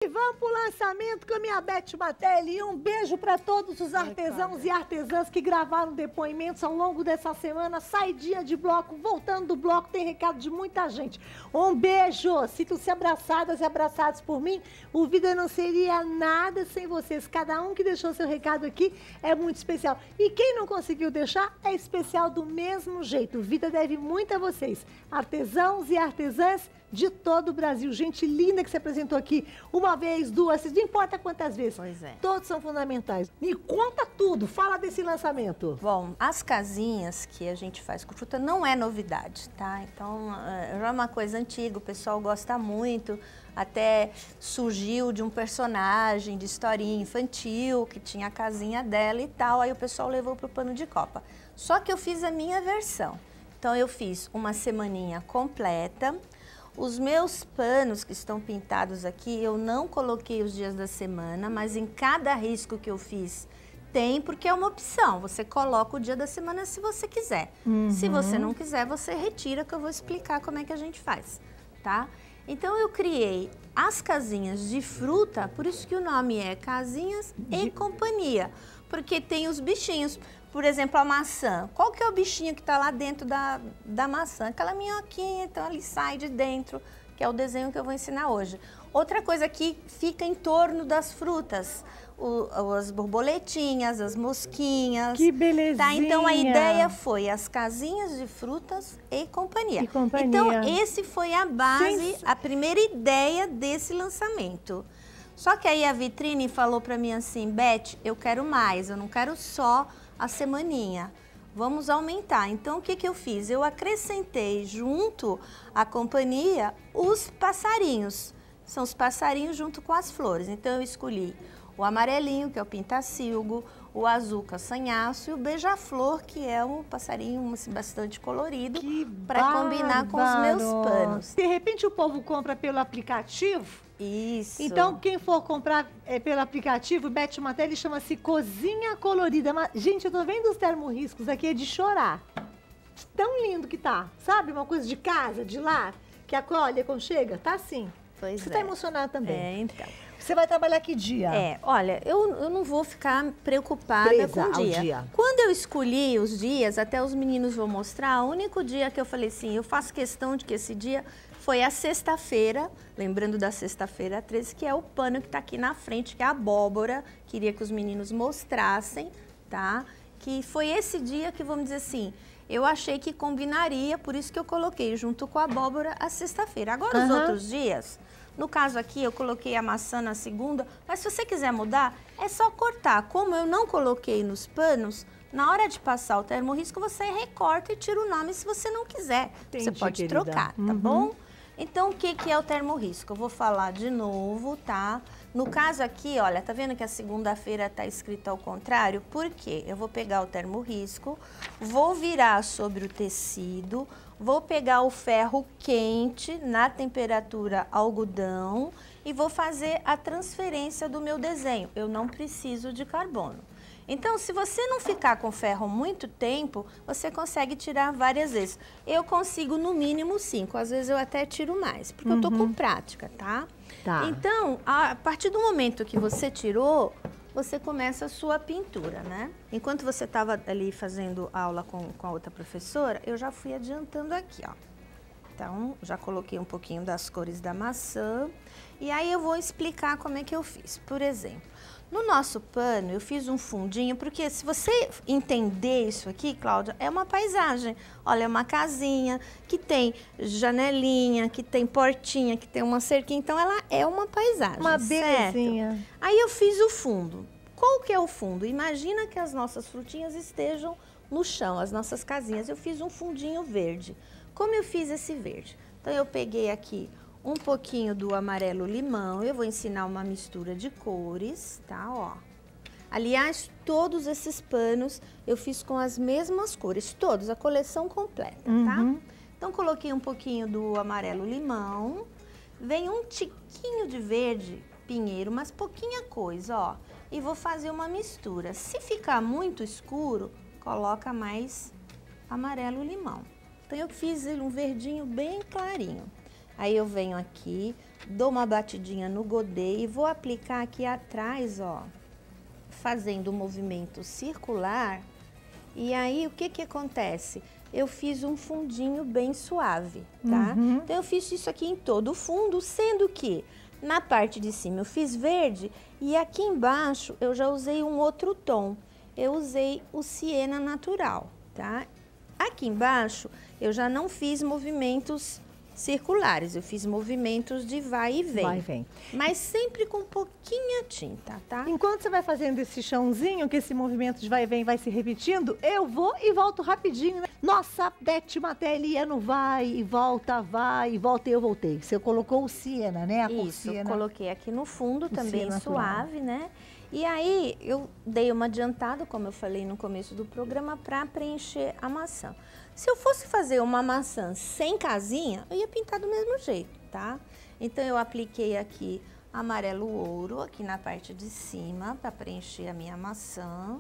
E vamos pro lançamento com a minha Beth Matelli. E um beijo para todos os artesãos e artesãs que gravaram depoimentos ao longo dessa semana. Sai dia de bloco, voltando do bloco, tem recado de muita gente. Um beijo! Sintam-se abraçadas e abraçados por mim. O Vida não seria nada sem vocês. Cada um que deixou seu recado aqui é muito especial. E quem não conseguiu deixar é especial do mesmo jeito. O Vida deve muito a vocês, artesãos e artesãs de todo o Brasil. Gente linda que se apresentou aqui uma vez, duas, não importa quantas vezes. Pois é. Todos são fundamentais. Me conta tudo, fala desse lançamento. Bom, as casinhas que a gente faz com fruta não é novidade, tá? Então, já é uma coisa antiga, o pessoal gosta muito, até surgiu de um personagem de historinha infantil, que tinha a casinha dela e tal, aí o pessoal levou pro pano de copa. Só que eu fiz a minha versão. Então, eu fiz uma semaninha completa. Os meus panos que estão pintados aqui, eu não coloquei os dias da semana, mas em cada risco que eu fiz tem, porque é uma opção. Você coloca o dia da semana se você quiser. Se você não quiser, você retira, que eu vou explicar como é que a gente faz, tá? Então, eu criei as casinhas de fruta, por isso que o nome é Casinhas e Companhia, porque tem os bichinhos. Por exemplo, a maçã. Qual que é o bichinho que está lá dentro da maçã? Aquela minhoquinha, então ele sai de dentro, que é o desenho que eu vou ensinar hoje. Outra coisa que fica em torno das frutas, as borboletinhas, as mosquinhas. Que belezinha! Tá? Então, a ideia foi as casinhas de frutas e companhia. Então, esse foi a base, a primeira ideia desse lançamento. Só que aí a vitrine falou para mim assim, Beth, eu quero mais, eu não quero só a semaninha, vamos aumentar. Então, o que que eu fiz? Eu acrescentei junto à companhia os passarinhos. São os passarinhos junto com as flores. Então, eu escolhi o amarelinho, que é o pintacilgo, o azul castanhaço e o beija-flor, que é um passarinho bastante colorido, para combinar com os meus panos. De repente, o povo compra pelo aplicativo. Isso. Então, quem for comprar pelo aplicativo, Beth Matelli, chama-se Cozinha Colorida. Mas, gente, eu tô vendo os termorriscos aqui, é de chorar. Tão lindo que tá. Sabe, uma coisa de casa, de lar, que acolhe, aconchega. Tá assim. Pois Você tá emocionada também. É, então. Você vai trabalhar que dia? Olha, eu não vou ficar preocupada com o dia. Quando eu escolhi os dias, até os meninos vão mostrar, o único dia que eu falei assim, eu faço questão de que esse dia foi a sexta-feira, lembrando da sexta-feira 13, que é o pano que está aqui na frente, que é a abóbora, queria que os meninos mostrassem, tá? Que foi esse dia que, vamos dizer assim, eu achei que combinaria, por isso que eu coloquei junto com a abóbora a sexta-feira. Agora, os outros dias, no caso aqui, eu coloquei a maçã na segunda, mas se você quiser mudar, é só cortar. Como eu não coloquei nos panos, na hora de passar o termorrisco, você recorta e tira o nome se você não quiser. Entendi, você pode querida. trocar, tá bom? Então, o que que é o termorrisco? Eu vou falar de novo, tá? No caso aqui, olha, tá vendo que a segunda-feira tá escrito ao contrário? Por quê? Eu vou pegar o termorrisco, vou virar sobre o tecido, vou pegar o ferro quente na temperatura algodão e vou fazer a transferência do meu desenho. Eu não preciso de carbono. Então, se você não ficar com ferro muito tempo, você consegue tirar várias vezes. Eu consigo no mínimo 5, às vezes eu até tiro mais, porque eu tô com prática, tá? Então, a partir do momento que você tirou, você começa a sua pintura, né? Enquanto você estava ali fazendo aula com a outra professora, eu já fui adiantando aqui, ó. Então, já coloquei um pouquinho das cores da maçã. E aí eu vou explicar como é que eu fiz. Por exemplo, no nosso pano, eu fiz um fundinho, porque se você entender isso aqui, Cláudia, é uma paisagem. Olha, é uma casinha que tem janelinha, que tem portinha, que tem uma cerquinha. Então, ela é uma paisagem, uma belezinha. Certo? Aí eu fiz o fundo. Qual que é o fundo? Imagina que as nossas frutinhas estejam no chão, as nossas casinhas. Eu fiz um fundinho verde. Como eu fiz esse verde? Então, eu peguei aqui um pouquinho do amarelo limão, eu vou ensinar uma mistura de cores, tá, ó. Aliás, todos esses panos eu fiz com as mesmas cores, todos, a coleção completa, tá? Então, coloquei um pouquinho do amarelo limão, vem um tiquinho de verde pinheiro, mas pouquinha coisa, ó. E vou fazer uma mistura. Se ficar muito escuro, coloca mais amarelo limão. Então, eu fiz um verdinho bem clarinho. Aí eu venho aqui, dou uma batidinha no godê e vou aplicar aqui atrás, ó, fazendo um movimento circular. E aí, o que que acontece? Eu fiz um fundinho bem suave, tá? Então, eu fiz isso aqui em todo o fundo, sendo que na parte de cima eu fiz verde e aqui embaixo eu já usei um outro tom. Eu usei o siena natural, tá? Aqui embaixo eu já não fiz movimentos circulares, eu fiz movimentos de vai e vem. Vai e vem. Mas sempre com pouquinha tinta, tá? Enquanto você vai fazendo esse chãozinho, que esse movimento de vai e vem vai se repetindo, eu vou e volto rapidinho, né? Nossa, Beth Matelli no vai e volta, e eu voltei. Você colocou o siena, né? A cor Isso, siena. eu coloquei aqui no fundo também siena suave, né? E aí eu dei uma adiantada, como eu falei no começo do programa, para preencher a maçã. Se eu fosse fazer uma maçã sem casinha, eu ia pintar do mesmo jeito, tá? Então eu apliquei aqui amarelo ouro aqui na parte de cima para preencher a minha maçã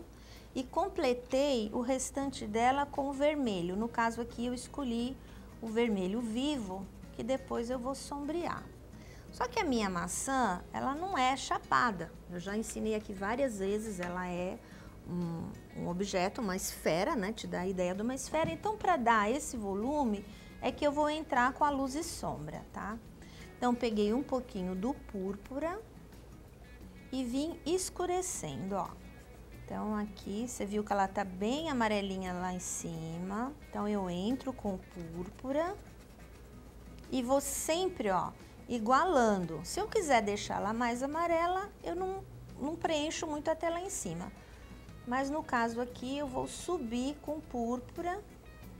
e completei o restante dela com o vermelho. No caso aqui eu escolhi o vermelho vivo, que depois eu vou sombrear. Só que a minha maçã, ela não é chapada. Eu já ensinei aqui várias vezes, ela é um objeto, uma esfera, né? Te dá a ideia de uma esfera. Então, para dar esse volume, é que eu vou entrar com a luz e sombra, tá? Então, peguei um pouquinho do púrpura e vim escurecendo, ó. Então, aqui, você viu que ela tá bem amarelinha lá em cima. Então, eu entro com o púrpura e vou sempre, ó, igualando. Se eu quiser deixar ela mais amarela, eu não preencho muito até lá em cima. Mas no caso aqui, eu vou subir com púrpura.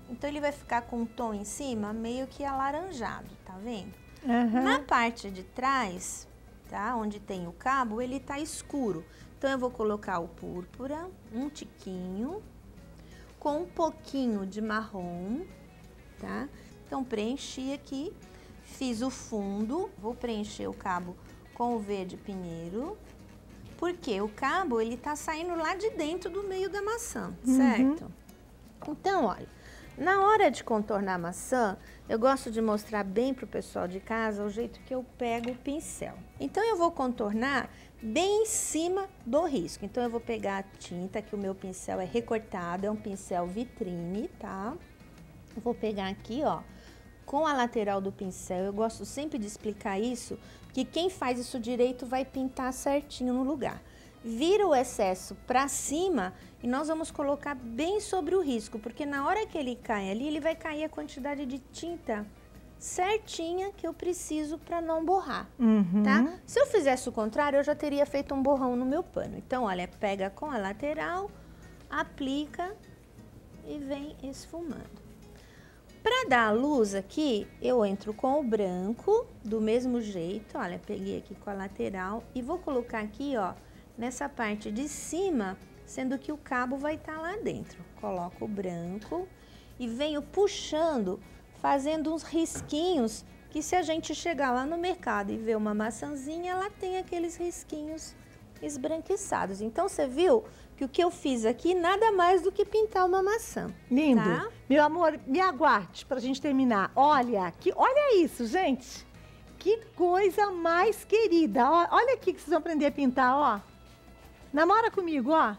Então, ele vai ficar com um tom em cima meio que alaranjado, tá vendo? Na parte de trás, tá? Onde tem o cabo, ele tá escuro. Então, eu vou colocar o púrpura, um tiquinho, com um pouquinho de marrom, tá? Então, preenchi aqui. Fiz o fundo, vou preencher o cabo com o verde pinheiro, porque o cabo, ele tá saindo lá de dentro do meio da maçã, certo? Então, olha, na hora de contornar a maçã, eu gosto de mostrar bem pro pessoal de casa o jeito que eu pego o pincel. Então, eu vou contornar bem em cima do risco. Então, eu vou pegar a tinta, que o meu pincel é recortado, é um pincel vitrine, tá? Eu vou pegar aqui, ó, com a lateral do pincel. Eu gosto sempre de explicar isso, que quem faz isso direito vai pintar certinho no lugar. Vira o excesso para cima e nós vamos colocar bem sobre o risco, porque na hora que ele cai ali, ele vai cair a quantidade de tinta certinha que eu preciso para não borrar, tá? Se eu fizesse o contrário, eu já teria feito um borrão no meu pano. Então, olha, pega com a lateral, aplica e vem esfumando. Para dar a luz aqui, eu entro com o branco, do mesmo jeito, olha, peguei aqui com a lateral e vou colocar aqui, ó, nessa parte de cima, sendo que o cabo vai estar lá dentro. Coloco o branco e venho puxando, fazendo uns risquinhos, que se a gente chegar lá no mercado e ver uma maçãzinha, ela tem aqueles risquinhos esbranquiçados. Então, você viu que o que eu fiz aqui nada mais do que pintar uma maçã. Lindo. Tá? Meu amor, me aguarde pra gente terminar. Olha isso, gente. Que coisa mais querida. Olha aqui que vocês vão aprender a pintar, ó. Namora comigo, ó.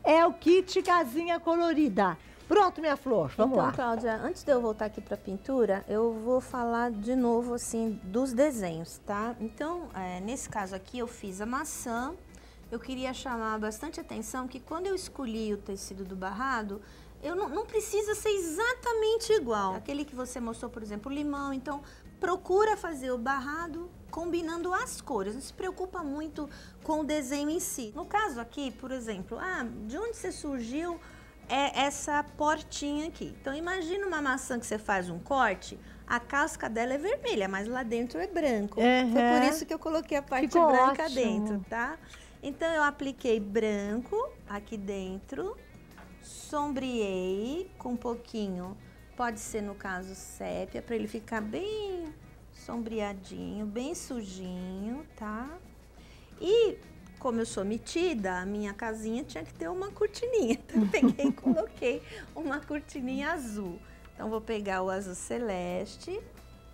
É o kit casinha colorida. Pronto, minha flor, vamos lá. Então, Cláudia, antes de eu voltar aqui para a pintura, eu vou falar de novo, assim, dos desenhos, tá? Então, nesse caso aqui, eu fiz a maçã. Eu queria chamar bastante atenção que quando eu escolhi o tecido do barrado, eu não precisa ser exatamente igual. Aquele que você mostrou, por exemplo, o limão. Então, procura fazer o barrado combinando as cores. Não se preocupa muito com o desenho em si. No caso aqui, por exemplo, de onde você surgiu essa portinha aqui? Então, imagina uma maçã que você faz um corte, a casca dela é vermelha, mas lá dentro é branco. Foi por isso que eu coloquei a parte Ficou branca ótimo. dentro, tá? Então, eu apliquei branco aqui dentro, sombreei com um pouquinho, pode ser no caso sépia, para ele ficar bem sombreadinho, bem sujinho, tá? E como eu sou metida, a minha casinha tinha que ter uma cortininha. Então, eu peguei e coloquei uma cortininha azul. Então, vou pegar o azul celeste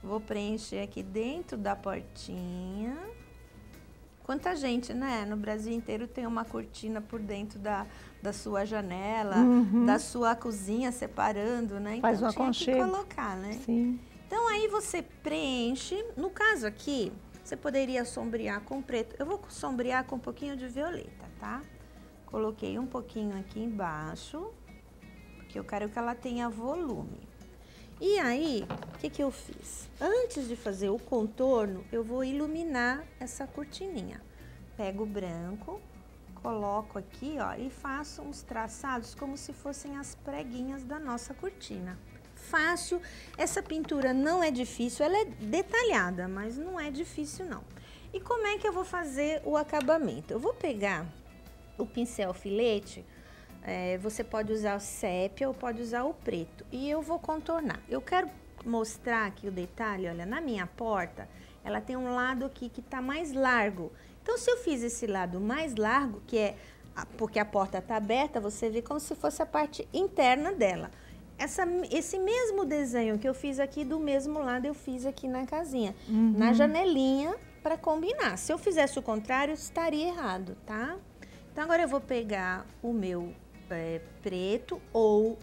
Vou preencher aqui dentro da portinha. Quanta gente, né? No Brasil inteiro tem uma cortina por dentro da sua janela, da sua cozinha, separando, né? Faz então, um aconchego. Tinha que colocar, né? Sim. Então, aí você preenche. No caso aqui, você poderia sombrear com preto. Eu vou sombrear com um pouquinho de violeta, tá? Coloquei um pouquinho aqui embaixo, porque eu quero que ela tenha volume. E aí, o que que eu fiz? Antes de fazer o contorno, eu vou iluminar essa cortininha. Pego o branco, coloco aqui, ó, e faço uns traçados como se fossem as preguinhas da nossa cortina. Fácil, essa pintura não é difícil, ela é detalhada, mas não é difícil não. E como é que eu vou fazer o acabamento? Eu vou pegar o pincel filete. Você pode usar o sépia ou pode usar o preto. E eu vou contornar. Eu quero mostrar aqui o detalhe, olha, na minha porta, ela tem um lado aqui que tá mais largo. Então, se eu fiz esse lado mais largo, que é porque a porta tá aberta, você vê como se fosse a parte interna dela. Esse mesmo desenho que eu fiz aqui, do mesmo lado, eu fiz aqui na casinha, na janelinha, para combinar. Se eu fizesse o contrário, estaria errado, tá? Então, agora eu vou pegar o meu preto ou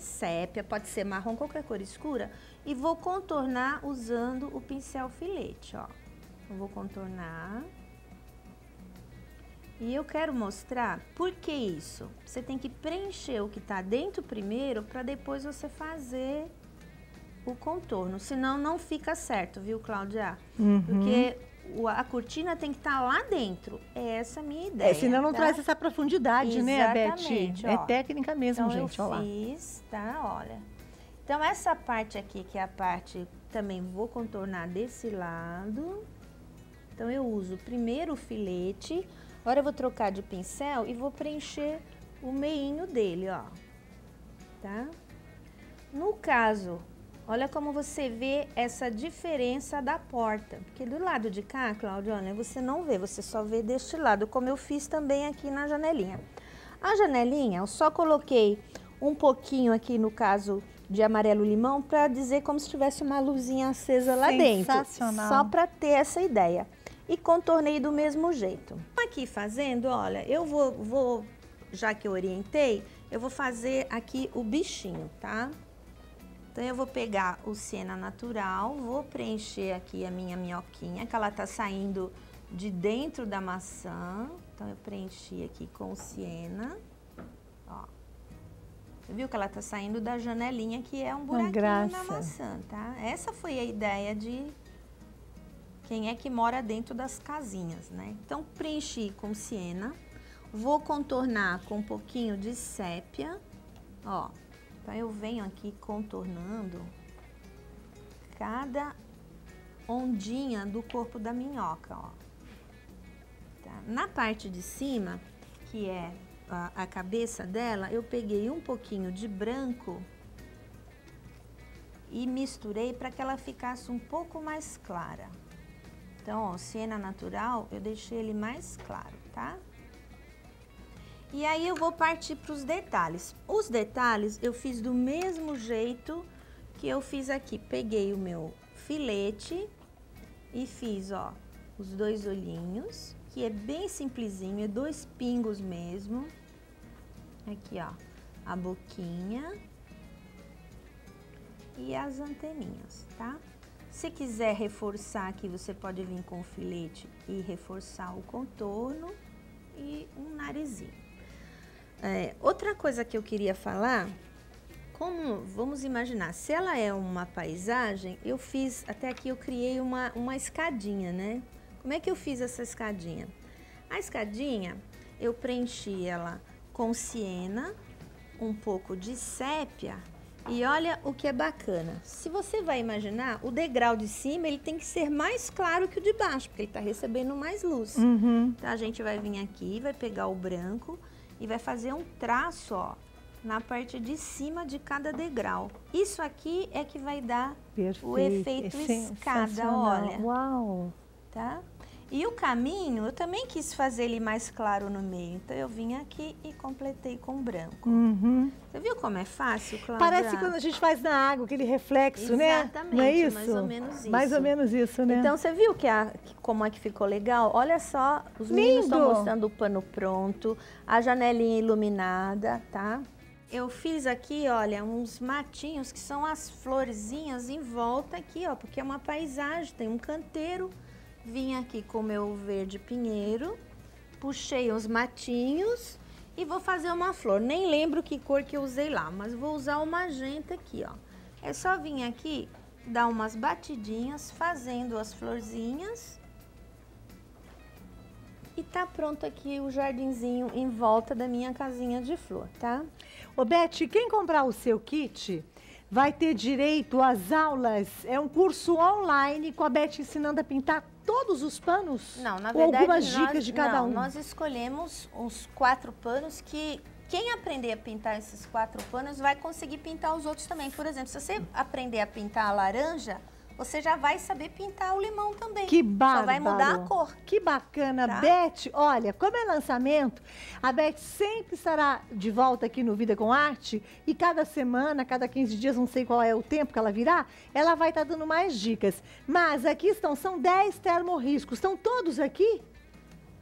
sépia, pode ser marrom, qualquer cor escura, e vou contornar usando o pincel filete, ó. Eu vou contornar. E eu quero mostrar por que isso. Você tem que preencher o que tá dentro primeiro, para depois você fazer o contorno, senão não fica certo, viu, Cláudia? Porque a cortina tem que estar lá dentro. É essa a minha ideia. Senão não tá? traz essa profundidade, né, Beth? Ó. É técnica mesmo, então, gente, olha lá. Eu fiz, tá? Olha. Então, essa parte aqui, que é a parte, também vou contornar desse lado. Então, eu uso primeiro o filete. Agora, eu vou trocar de pincel e vou preencher o meinho dele, ó. Tá? No caso, olha como você vê essa diferença da porta. Porque do lado de cá, Claudiana, você não vê, você só vê deste lado, como eu fiz também aqui na janelinha. A janelinha, eu só coloquei um pouquinho aqui, no caso de amarelo-limão, para dizer como se tivesse uma luzinha acesa lá dentro. Sensacional. Só para ter essa ideia. E contornei do mesmo jeito. Aqui fazendo, olha, eu vou, já que eu orientei, eu vou fazer aqui o bichinho, tá? Então, eu vou pegar o siena natural, vou preencher aqui a minha minhoquinha, que ela tá saindo de dentro da maçã. Então, eu preenchi aqui com o siena, ó. Você viu que ela tá saindo da janelinha, que é um buraquinho na maçã, tá? Essa foi a ideia de quem é que mora dentro das casinhas, né? Então, preenchi com siena, vou contornar com um pouquinho de sépia, ó. Então, eu venho aqui contornando cada ondinha do corpo da minhoca, ó. Tá? Na parte de cima, que é a cabeça dela, eu peguei um pouquinho de branco e misturei para que ela ficasse um pouco mais clara. Então, ó, o siena natural, eu deixei ele mais claro, tá? E aí, eu vou partir para os detalhes. Os detalhes, eu fiz do mesmo jeito que eu fiz aqui. Peguei o meu filete e fiz, ó, os dois olhinhos, que é bem simplesinho, é 2 pingos mesmo. Aqui, ó, a boquinha e as anteninhas, tá? Se quiser reforçar aqui, você pode vir com o filete e reforçar o contorno e um narizinho. Outra coisa que eu queria falar, vamos imaginar, se ela é uma paisagem, eu fiz, até aqui eu criei uma escadinha, né? Como é que eu fiz essa escadinha? A escadinha, eu preenchi ela com siena, um pouco de sépia, e olha o que é bacana. Se você vai imaginar, o degrau de cima, ele tem que ser mais claro que o de baixo, porque ele tá recebendo mais luz. Então, a gente vai vir aqui, vai pegar o branco e vai fazer um traço, ó, na parte de cima de cada degrau. Isso aqui é que vai dar o efeito escada, olha. Uau! Tá? E o caminho, eu também quis fazer ele mais claro no meio. Então, eu vim aqui e completei com branco. Você viu como é fácil, Cláudia? Parece quando a gente faz na água, aquele reflexo, né? Exatamente, Não é isso? mais ou menos isso. Mais ou menos isso, né? Então, você viu como é que ficou legal? Olha só, os meninos estão mostrando o pano pronto, a janelinha iluminada, tá? Eu fiz aqui, olha, uns matinhos que são as florzinhas em volta aqui, ó, porque é uma paisagem, tem um canteiro. Vim aqui com o meu verde pinheiro, puxei os matinhos e vou fazer uma flor. Nem lembro que cor que eu usei lá, mas vou usar o magenta aqui, ó. É só vir aqui, dar umas batidinhas, fazendo as florzinhas. E tá pronto aqui o jardinzinho em volta da minha casinha de flor, tá? Ô, Beth, quem comprar o seu kit vai ter direito às aulas. É um curso online com a Beth ensinando a pintar todos os panos? Não, na ou verdade, algumas dicas de cada um? Nós escolhemos uns 4 panos que quem aprender a pintar esses 4 panos vai conseguir pintar os outros também. Por exemplo, se você aprender a pintar a laranja, você já vai saber pintar o limão também. Que bárbaro. Só vai mudar a cor. Que bacana. Tá? Beth, olha, como é lançamento, a Beth sempre estará de volta aqui no Vida com Arte e cada semana, cada 15 dias, não sei qual é o tempo que ela virá, ela vai estar dando mais dicas. Mas aqui são 10 termorriscos. Estão todos aqui?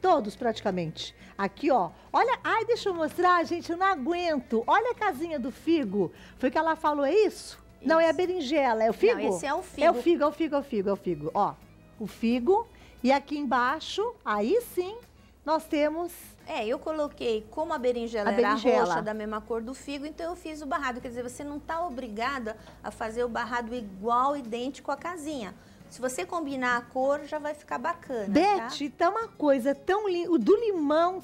Todos, praticamente. Aqui, ó. Olha, ai, deixa eu mostrar, gente, eu não aguento. Olha a casinha do figo. Foi o que ela falou, é isso? Não, é a berinjela, é o figo? Não, esse é o figo. É o figo, é o figo, é o figo, é o figo. Ó, o figo. E aqui embaixo, aí sim, nós temos... Eu coloquei, como a berinjela era roxa, da mesma cor do figo, então eu fiz o barrado. Quer dizer, você não está obrigada a fazer o barrado igual, idêntico à casinha. Se você combinar a cor, já vai ficar bacana, Beth, tá uma coisa tão linda. O do limão,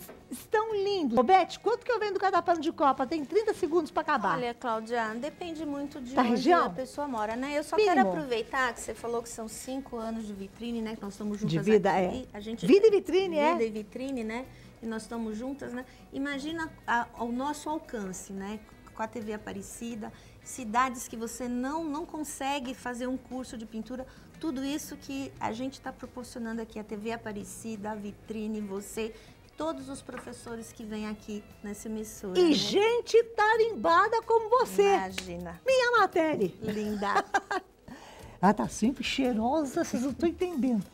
tão lindo. Ô, Beth, quanto que eu vendo cada pano de copa? Tem 30 segundos para acabar. Olha, Cláudia, depende muito de da onde região? A pessoa mora, né? Eu só Mínimo. quero aproveitar que você falou que são 5 anos de vitrine, né? Que nós estamos juntas de vida, aqui. A gente, vida e vitrine, Vida e vitrine, né? E nós estamos juntas, né? Imagina o nosso alcance, né? Com a TV Aparecida, cidades que você não consegue fazer um curso de pintura. Tudo isso que a gente está proporcionando aqui, a TV Aparecida, a vitrine, você, todos os professores que vêm aqui nessa emissora. E né? gente tarimbada como você. Imagina. Minha matéria. Linda. Ela tá sempre cheirosa, vocês não estão entendendo.